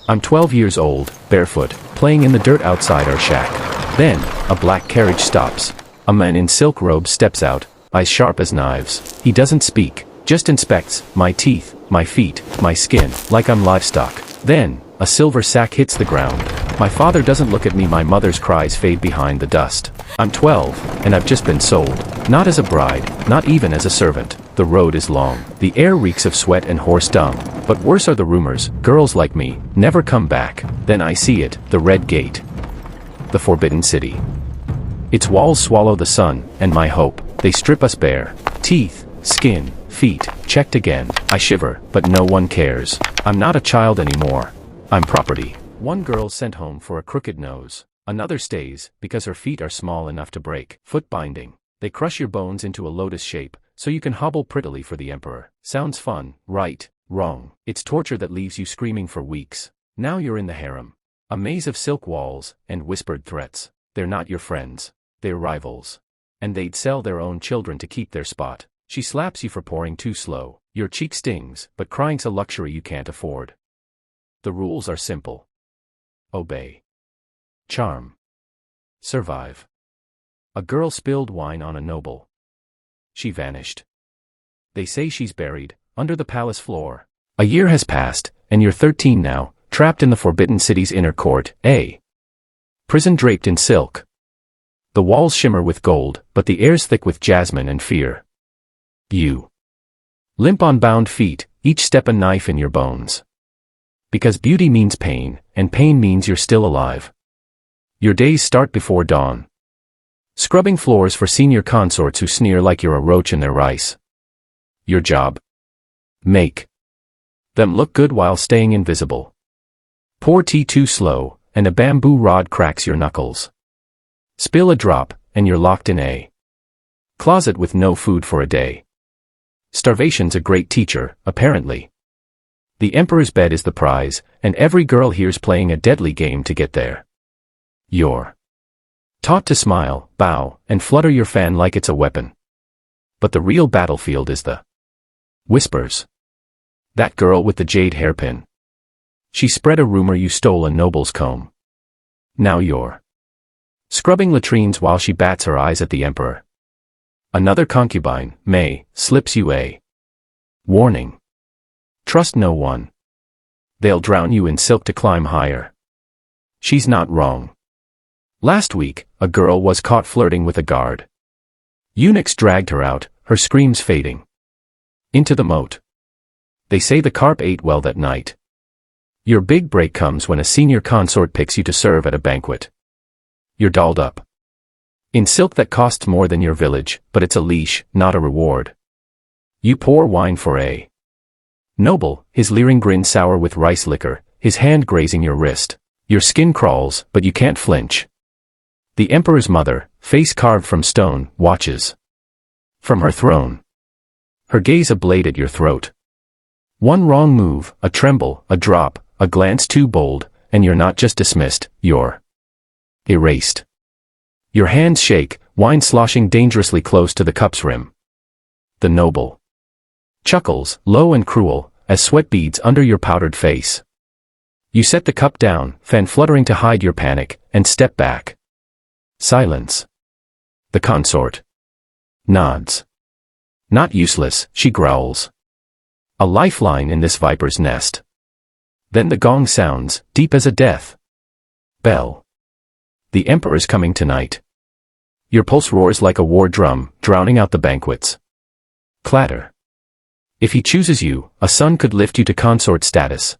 I'm 12 years old, barefoot, playing in the dirt outside our shack. Then, a black carriage stops. A man in silk robes steps out, eyes sharp as knives. He doesn't speak, just inspects my teeth, my feet, my skin, like I'm livestock. Then, a silver sack hits the ground. My father doesn't look at me, my mother's cries fade behind the dust. I'm 12, and I've just been sold. Not as a bride, not even as a servant. The road is long. The air reeks of sweat and horse dung. But worse are the rumors, girls like me, never come back. Then I see it, the red gate. The forbidden city. Its walls swallow the sun, and my hope. They strip us bare. Teeth, skin, feet, checked again. I shiver, but no one cares. I'm not a child anymore. I'm property. One girl's sent home for a crooked nose. Another stays, because her feet are small enough to break. Foot binding. They crush your bones into a lotus shape, so you can hobble prettily for the emperor. Sounds fun, right, wrong. It's torture that leaves you screaming for weeks. Now you're in the harem. A maze of silk walls, and whispered threats. They're not your friends. They're rivals. And they'd sell their own children to keep their spot. She slaps you for pouring too slow. Your cheek stings, but crying's a luxury you can't afford. The rules are simple. Obey. Charm. Survive. A girl spilled wine on a noble. She vanished. They say she's buried, under the palace floor. A year has passed, and you're 13 now, trapped in the forbidden city's inner court, a prison draped in silk. The walls shimmer with gold, but the air's thick with jasmine and fear. You limp on bound feet, each step a knife in your bones. Because beauty means pain, and pain means you're still alive. Your days start before dawn. Scrubbing floors for senior consorts who sneer like you're a roach in their rice. Your job? Make them look good while staying invisible. Pour tea too slow, and a bamboo rod cracks your knuckles. Spill a drop, and you're locked in a closet with no food for a day. Starvation's a great teacher, apparently. The emperor's bed is the prize, and every girl here's playing a deadly game to get there. You're taught to smile, bow, and flutter your fan like it's a weapon. But the real battlefield is the whispers. That girl with the jade hairpin. She spread a rumor you stole a noble's comb. Now you're scrubbing latrines while she bats her eyes at the emperor. Another concubine, May, slips you a warning. Trust no one. They'll drown you in silk to climb higher. She's not wrong. Last week, a girl was caught flirting with a guard. Eunuchs dragged her out, her screams fading into the moat. They say the carp ate well that night. Your big break comes when a senior consort picks you to serve at a banquet. You're dolled up in silk that costs more than your village, but it's a leash, not a reward. You pour wine for a noble, his leering grin sour with rice liquor, his hand grazing your wrist. Your skin crawls, but you can't flinch. The emperor's mother, face carved from stone, watches from her throne. Her gaze a blade at your throat. One wrong move, a tremble, a drop, a glance too bold, and you're not just dismissed, you're erased. Your hands shake, wine sloshing dangerously close to the cup's rim. The noble chuckles, low and cruel, as sweat beads under your powdered face. You set the cup down, fan fluttering to hide your panic, and step back. Silence. The consort nods. Not useless, she growls. A lifeline in this viper's nest. Then the gong sounds, deep as a death bell. The emperor's coming tonight. Your pulse roars like a war drum, drowning out the banquets. Clatter. If he chooses you, a son could lift you to consort status.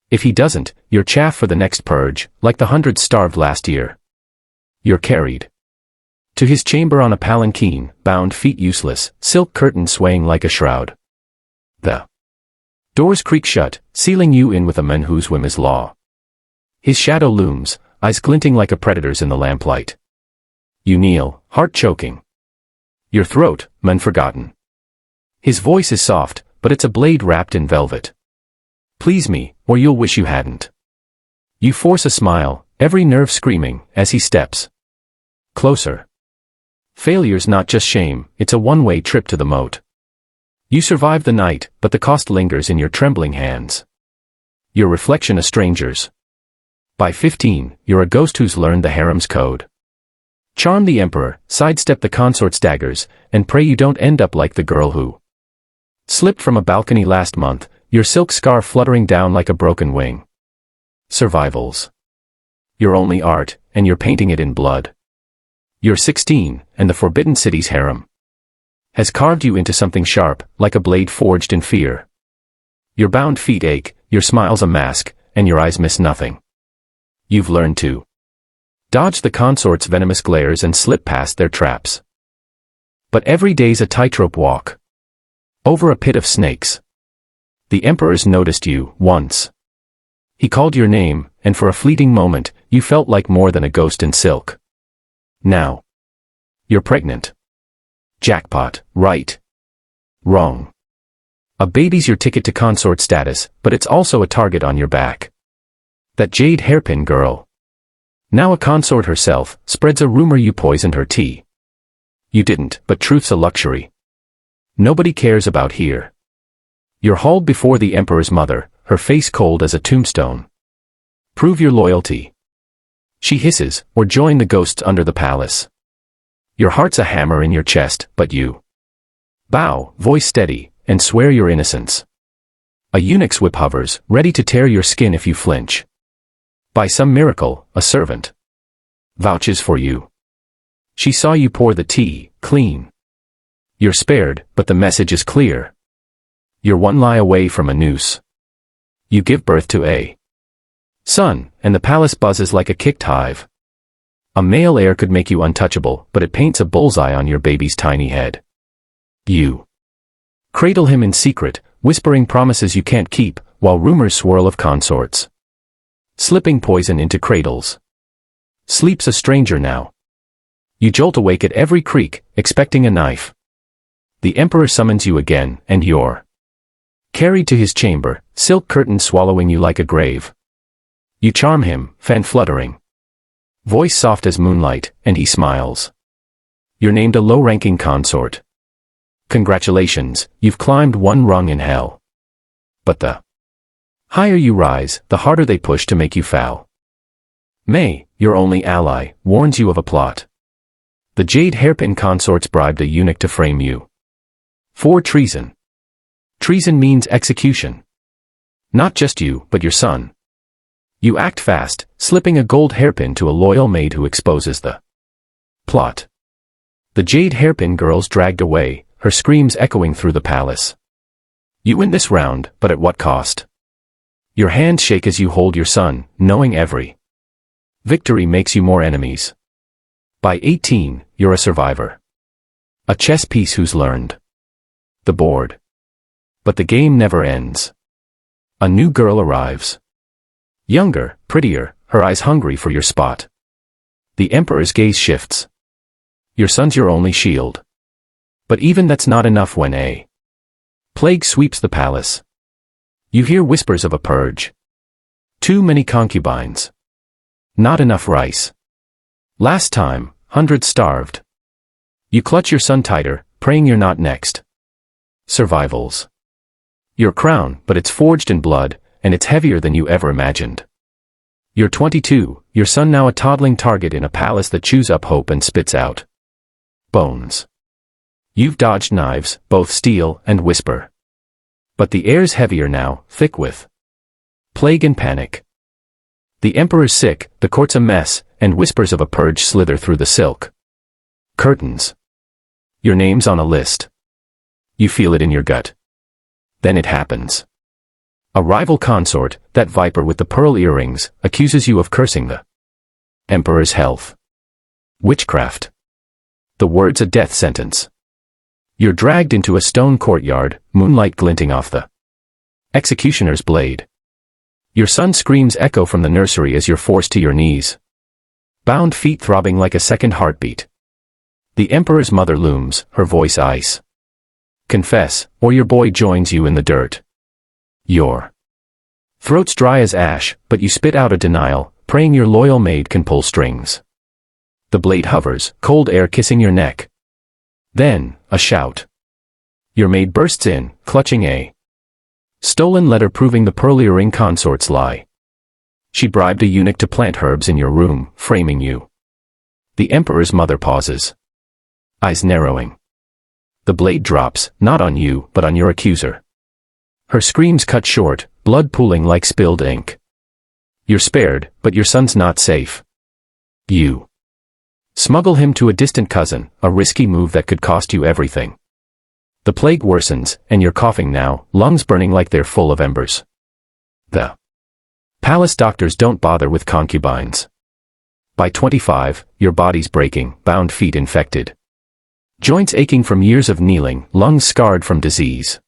If he doesn't, you're chaff for the next purge, like the hundreds starved last year. You're carried to his chamber on a palanquin, bound feet useless, silk curtain swaying like a shroud. The doors creak shut, sealing you in with a man whose whim is law. His shadow looms, eyes glinting like a predator's in the lamplight. You kneel, heart choking. Your throat, man forgotten. His voice is soft, but it's a blade wrapped in velvet. Please me, or you'll wish you hadn't. You force a smile, every nerve screaming, as he steps closer. Failure's not just shame, it's a one-way trip to the moat. You survive the night, but the cost lingers in your trembling hands. Your reflection a stranger's. By 15, you're a ghost who's learned the harem's code. Charm the emperor, sidestep the consort's daggers, and pray you don't end up like the girl who slipped from a balcony last month, your silk scarf fluttering down like a broken wing. Survivals. Your only art, and you're painting it in blood. You're 16, and the Forbidden City's harem has carved you into something sharp, like a blade forged in fear. Your bound feet ache, your smile's a mask, and your eyes miss nothing. You've learned to dodge the consort's venomous glares and slip past their traps. But every day's a tightrope walk over a pit of snakes. The emperor's noticed you once. He called your name, and for a fleeting moment, you felt like more than a ghost in silk. Now you're pregnant. Jackpot, right? Wrong. A baby's your ticket to consort status, but it's also a target on your back. That jade hairpin girl, now a consort herself, spreads a rumor you poisoned her tea. You didn't, but truth's a luxury nobody cares about here. You're hauled before the emperor's mother, her face cold as a tombstone. Prove your loyalty. She hisses, or join the ghosts under the palace. Your heart's a hammer in your chest, but you bow, voice steady, and swear your innocence. A eunuch's whip hovers, ready to tear your skin if you flinch. By some miracle, a servant vouches for you. She saw you pour the tea, clean. You're spared, but the message is clear. You're one lie away from a noose. You give birth to a son, and the palace buzzes like a kicked hive. A male heir could make you untouchable, but it paints a bullseye on your baby's tiny head. You cradle him in secret, whispering promises you can't keep, while rumors swirl of consorts slipping poison into cradles. Sleep's a stranger now. You jolt awake at every creak, expecting a knife. The emperor summons you again, and you're carried to his chamber, silk curtains swallowing you like a grave. You charm him, fan fluttering, voice soft as moonlight, and he smiles. You're named a low-ranking consort. Congratulations, you've climbed one rung in hell. But the higher you rise, the harder they push to make you foul. May, your only ally, warns you of a plot. The jade hairpin consorts bribed a eunuch to frame you for treason. Treason means execution. Not just you, but your son. You act fast, slipping a gold hairpin to a loyal maid who exposes the plot. The jade hairpin girl's dragged away, her screams echoing through the palace. You win this round, but at what cost? Your hands shake as you hold your son, knowing every victory makes you more enemies. By 18, you're a survivor. A chess piece who's learned the board. But the game never ends. A new girl arrives. Younger, prettier, her eyes hungry for your spot. The emperor's gaze shifts. Your son's your only shield. But even that's not enough when a plague sweeps the palace. You hear whispers of a purge. Too many concubines. Not enough rice. Last time, hundreds starved. You clutch your son tighter, praying you're not next. Survivals. Your crown, but it's forged in blood, and it's heavier than you ever imagined. You're 22, your son now a toddling target in a palace that chews up hope and spits out bones. You've dodged knives, both steel and whisper. But the air's heavier now, thick with plague and panic. The emperor's sick, the court's a mess, and whispers of a purge slither through the silk curtains. Your name's on a list. You feel it in your gut. Then it happens. A rival consort, that viper with the pearl earrings, accuses you of cursing the emperor's health. Witchcraft. The word's a death sentence. You're dragged into a stone courtyard, moonlight glinting off the executioner's blade. Your son screams echo from the nursery as you're forced to your knees. Bound feet throbbing like a second heartbeat. The emperor's mother looms, her voice ice. Confess, or your boy joins you in the dirt. Your throat's dry as ash, but you spit out a denial, praying your loyal maid can pull strings. The blade hovers, cold air kissing your neck. Then, a shout. Your maid bursts in, clutching a Stolen letter proving the pearly ring consort's lie. She bribed a eunuch to plant herbs in your room, framing you. The emperor's mother pauses. Eyes narrowing. The blade drops, not on you, but on your accuser. Her screams cut short, blood pooling like spilled ink. You're spared, but your son's not safe. You smuggle him to a distant cousin, a risky move that could cost you everything. The plague worsens, and you're coughing now, lungs burning like they're full of embers. The palace doctors don't bother with concubines. By 25, your body's breaking, bound feet infected. Joints aching from years of kneeling, lungs scarred from disease.